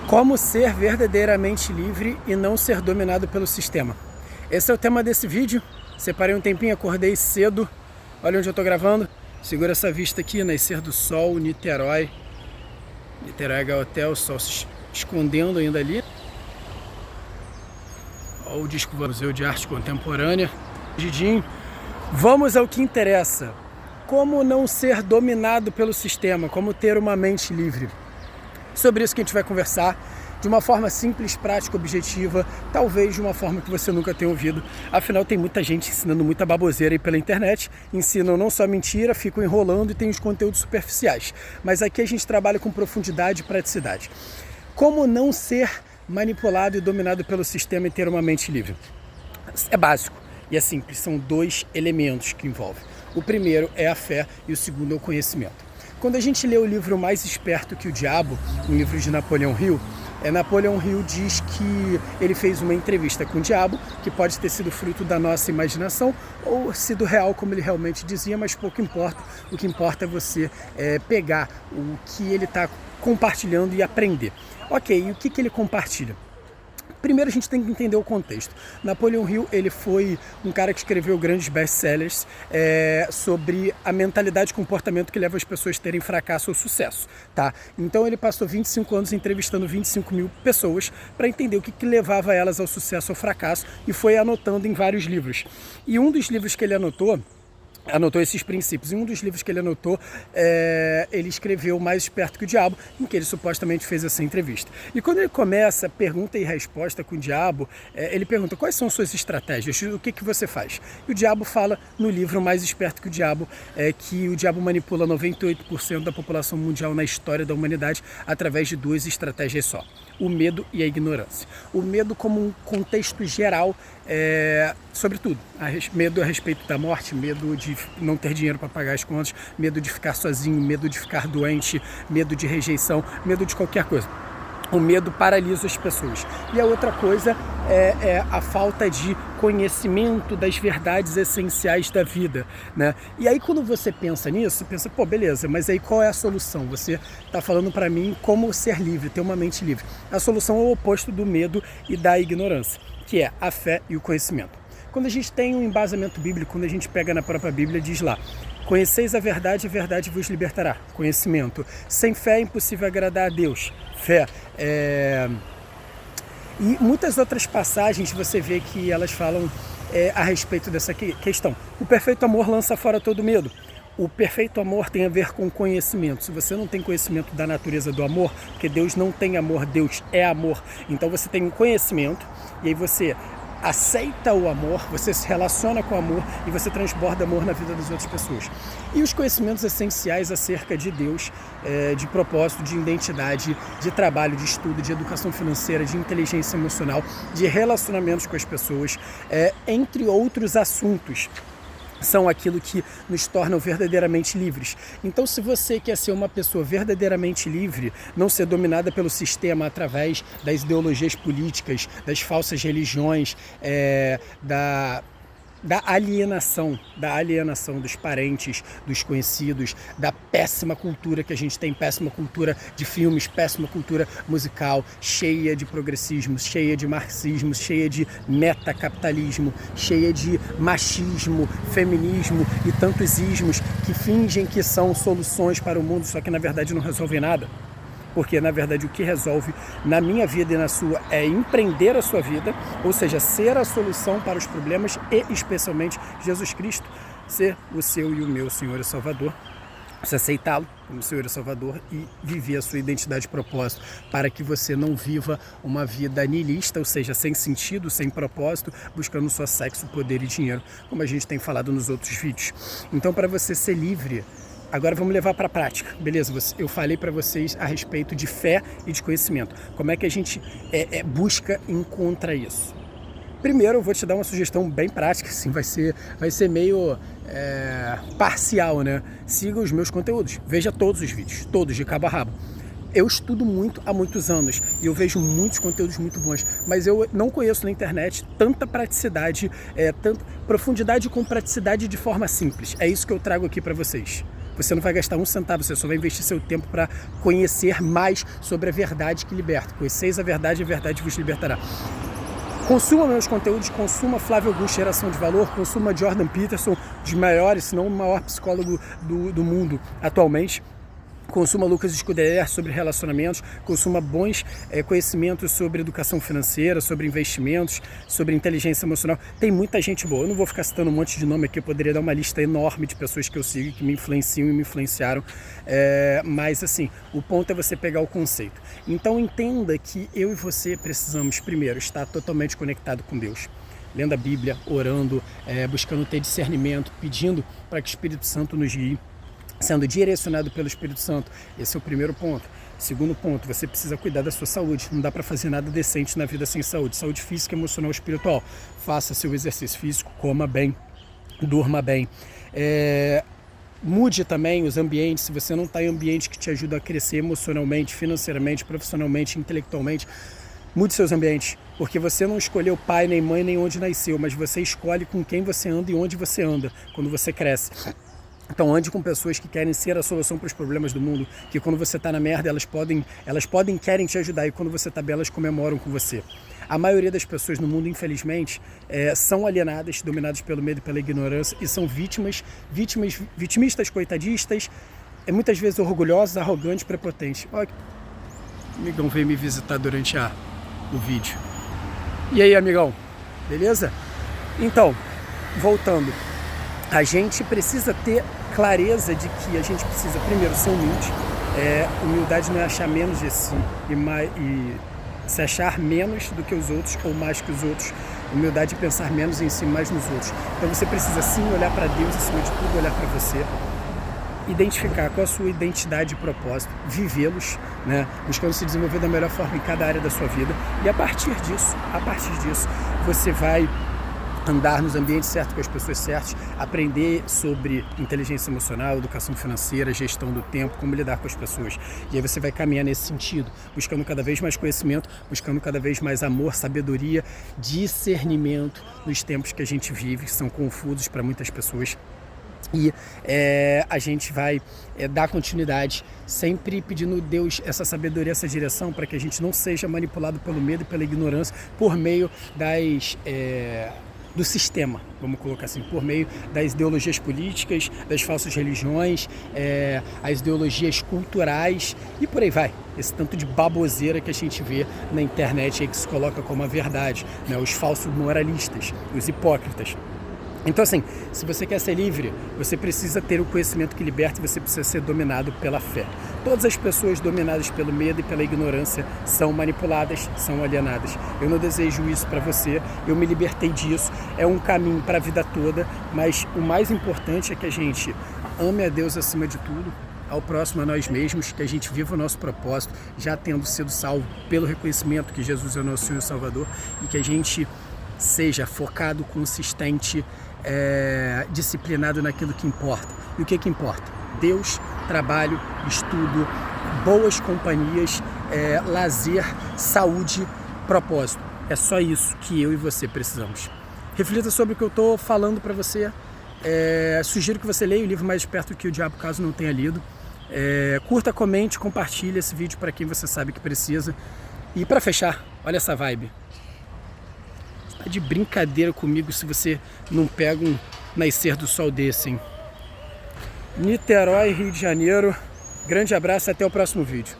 Como ser verdadeiramente livre e não ser dominado pelo sistema. Esse é o tema desse vídeo. Separei um tempinho, acordei cedo. Olha onde eu estou gravando. Segura essa vista aqui, nascer do sol, Niterói. Niterói Hotel, o sol se escondendo ainda ali. Olha o disco Museu de Arte Contemporânea. Didinho. Vamos ao que interessa. Como não ser dominado pelo sistema, como ter uma mente livre. Sobre isso que a gente vai conversar de uma forma simples, prática, objetiva, talvez de uma forma que você nunca tenha ouvido. Afinal, tem muita gente ensinando muita baboseira aí pela internet, ensinam não só mentira, ficam enrolando e tem os conteúdos superficiais. Mas aqui a gente trabalha com profundidade e praticidade. Como não ser manipulado e dominado pelo sistema e ter uma mente livre? É básico e é simples, são dois elementos que envolvem. O primeiro é a fé e o segundo é o conhecimento. Quando a gente lê o livro Mais Esperto que o Diabo, um livro de Napoleão Hill, Napoleão Hill diz que ele fez uma entrevista com o diabo, que pode ter sido fruto da nossa imaginação ou sido real como ele realmente dizia, mas pouco importa. O que importa é você pegar o que ele está compartilhando e aprender. Ok, e o que ele compartilha? Primeiro a gente tem que entender o contexto. Napoleão Hill, ele foi um cara que escreveu grandes best-sellers sobre a mentalidade e comportamento que leva as pessoas a terem fracasso ou sucesso, tá? Então ele passou 25 anos entrevistando 25 mil pessoas para entender o que levava elas ao sucesso ou fracasso e foi anotando em vários livros. E um dos livros que ele anotou esses princípios. Em um dos livros que ele anotou, ele escreveu Mais Esperto que o Diabo, em que ele supostamente fez essa entrevista. E quando ele começa pergunta e resposta com o diabo, ele pergunta quais são suas estratégias, o que você faz? E o diabo fala no livro Mais Esperto que o Diabo, que o diabo manipula 98% da população mundial na história da humanidade através de duas estratégias só: o medo e a ignorância. O medo como um contexto geral, sobre tudo. Medo a respeito da morte, medo de não ter dinheiro para pagar as contas, medo de ficar sozinho, medo de ficar doente, medo de rejeição, medo de qualquer coisa. O medo paralisa as pessoas. E a outra coisa é a falta de conhecimento das verdades essenciais da vida, né? E aí quando você pensa nisso, você pensa, pô, beleza, mas aí qual é a solução? Você está falando para mim como ser livre, ter uma mente livre. A solução é o oposto do medo e da ignorância, que é a fé e o conhecimento. Quando a gente tem um embasamento bíblico, quando a gente pega na própria Bíblia, diz lá: conheceis a verdade vos libertará. Conhecimento. Sem fé é impossível agradar a Deus. Fé. E muitas outras passagens você vê que elas falam a respeito dessa questão. O perfeito amor lança fora todo medo. O perfeito amor tem a ver com conhecimento. Se você não tem conhecimento da natureza do amor, porque Deus não tem amor, Deus é amor. Então você tem um conhecimento e aí você aceita o amor, você se relaciona com o amor e você transborda amor na vida das outras pessoas. E os conhecimentos essenciais acerca de Deus, de propósito, de identidade, de trabalho, de estudo, de educação financeira, de inteligência emocional, de relacionamentos com as pessoas, entre outros assuntos, são aquilo que nos tornam verdadeiramente livres. Então, se você quer ser uma pessoa verdadeiramente livre, não ser dominada pelo sistema através das ideologias políticas, das falsas religiões, da alienação dos parentes, dos conhecidos, da péssima cultura que a gente tem, péssima cultura de filmes, péssima cultura musical, cheia de progressismo, cheia de marxismo, cheia de metacapitalismo, cheia de machismo, feminismo e tantos ismos que fingem que são soluções para o mundo, só que na verdade não resolvem nada. Porque, na verdade, o que resolve na minha vida e na sua é empreender a sua vida, ou seja, ser a solução para os problemas e, especialmente, Jesus Cristo ser o seu e o meu Senhor e Salvador. Você aceitá-lo como Senhor e Salvador e viver a sua identidade e propósito, para que você não viva uma vida nihilista, ou seja, sem sentido, sem propósito, buscando só sexo, poder e dinheiro, como a gente tem falado nos outros vídeos. Então, para você ser livre, agora vamos levar para a prática, beleza? Eu falei para vocês a respeito de fé e de conhecimento. Como é que a gente busca e encontra isso? Primeiro eu vou te dar uma sugestão bem prática, assim, vai ser meio parcial, né? Siga os meus conteúdos, veja todos os vídeos, todos de cabo a rabo. Eu estudo muito há muitos anos e eu vejo muitos conteúdos muito bons, mas eu não conheço na internet tanta praticidade, tanta profundidade com praticidade de forma simples. É isso que eu trago aqui para vocês. você não vai gastar um centavo, você só vai investir seu tempo para conhecer mais sobre a verdade que liberta. Conheceis a verdade vos libertará. Consuma meus conteúdos, consuma Flávio Augusto, Geração de Valor, consuma Jordan Peterson, dos maiores, se não o maior psicólogo do mundo atualmente. Consuma Lucas Escudeler sobre relacionamentos, consuma bons conhecimentos sobre educação financeira, sobre investimentos, sobre inteligência emocional. Tem muita gente boa. Eu não vou ficar citando um monte de nome aqui, eu poderia dar uma lista enorme de pessoas que eu sigo, que me influenciam e me influenciaram. Mas assim, o ponto é você pegar o conceito. Então entenda que eu e você precisamos, primeiro, estar totalmente conectado com Deus. Lendo a Bíblia, orando, buscando ter discernimento, pedindo para que o Espírito Santo nos guie, sendo direcionado pelo Espírito Santo. Esse é o primeiro ponto. Segundo ponto, você precisa cuidar da sua saúde. Não dá para fazer nada decente na vida sem saúde. Saúde física, emocional, espiritual. Faça seu exercício físico, coma bem, durma bem. Mude também os ambientes. Se você não está em ambiente que te ajuda a crescer emocionalmente, financeiramente, profissionalmente, intelectualmente, mude seus ambientes, porque você não escolheu pai, nem mãe, nem onde nasceu, mas você escolhe com quem você anda e onde você anda quando você cresce. Então ande com pessoas que querem ser a solução para os problemas do mundo, que quando você está na merda, querem te ajudar, e quando você está bem, elas comemoram com você. A maioria das pessoas no mundo, infelizmente, são alienadas, dominadas pelo medo e pela ignorância, e são vitimistas, coitadistas, muitas vezes orgulhosos, arrogantes, prepotentes. Olha, o amigão veio me visitar durante o vídeo. E aí, amigão? Beleza? Então, voltando. A gente precisa ter clareza de que a gente precisa, primeiro, ser humilde. Humildade não é achar menos de si e se achar menos do que os outros ou mais que os outros. Humildade é pensar menos em si e mais nos outros. Então você precisa sim olhar para Deus, acima de tudo olhar para você, identificar qual a sua identidade e propósito, vivê-los, né? Buscando se desenvolver da melhor forma em cada área da sua vida. E a partir disso, você vai andar nos ambientes certos com as pessoas certas, aprender sobre inteligência emocional, educação financeira, gestão do tempo, como lidar com as pessoas. E aí você vai caminhar nesse sentido, buscando cada vez mais conhecimento, buscando cada vez mais amor, sabedoria, discernimento nos tempos que a gente vive, que são confusos para muitas pessoas. E a gente vai dar continuidade, sempre pedindo a Deus essa sabedoria, essa direção, para que a gente não seja manipulado pelo medo e pela ignorância por meio do sistema, vamos colocar assim, por meio das ideologias políticas, das falsas religiões, as ideologias culturais e por aí vai. Esse tanto de baboseira que a gente vê na internet aí que se coloca como a verdade, né? Os falsos moralistas, os hipócritas. Então assim, se você quer ser livre, você precisa ter o conhecimento que liberta e você precisa ser dominado pela fé. Todas as pessoas dominadas pelo medo e pela ignorância são manipuladas, são alienadas. Eu não desejo isso para você, eu me libertei disso, é um caminho para a vida toda, mas o mais importante é que a gente ame a Deus acima de tudo, ao próximo, a nós mesmos, que a gente viva o nosso propósito, já tendo sido salvo pelo reconhecimento que Jesus é o nosso Senhor e Salvador, e que a gente seja focado, consistente, disciplinado naquilo que importa. E o que importa? Deus, trabalho, estudo, boas companhias, lazer, saúde, propósito. É só isso que eu e você precisamos. Reflita sobre o que eu estou falando para você. Sugiro que você leia o livro Mais Esperto que o Diabo, caso não tenha lido. Curta, comente, compartilhe esse vídeo para quem você sabe que precisa. E para fechar, olha essa vibe. Tá de brincadeira comigo se você não pega um nascer do sol desse, hein? Niterói, Rio de Janeiro. Grande abraço e até o próximo vídeo.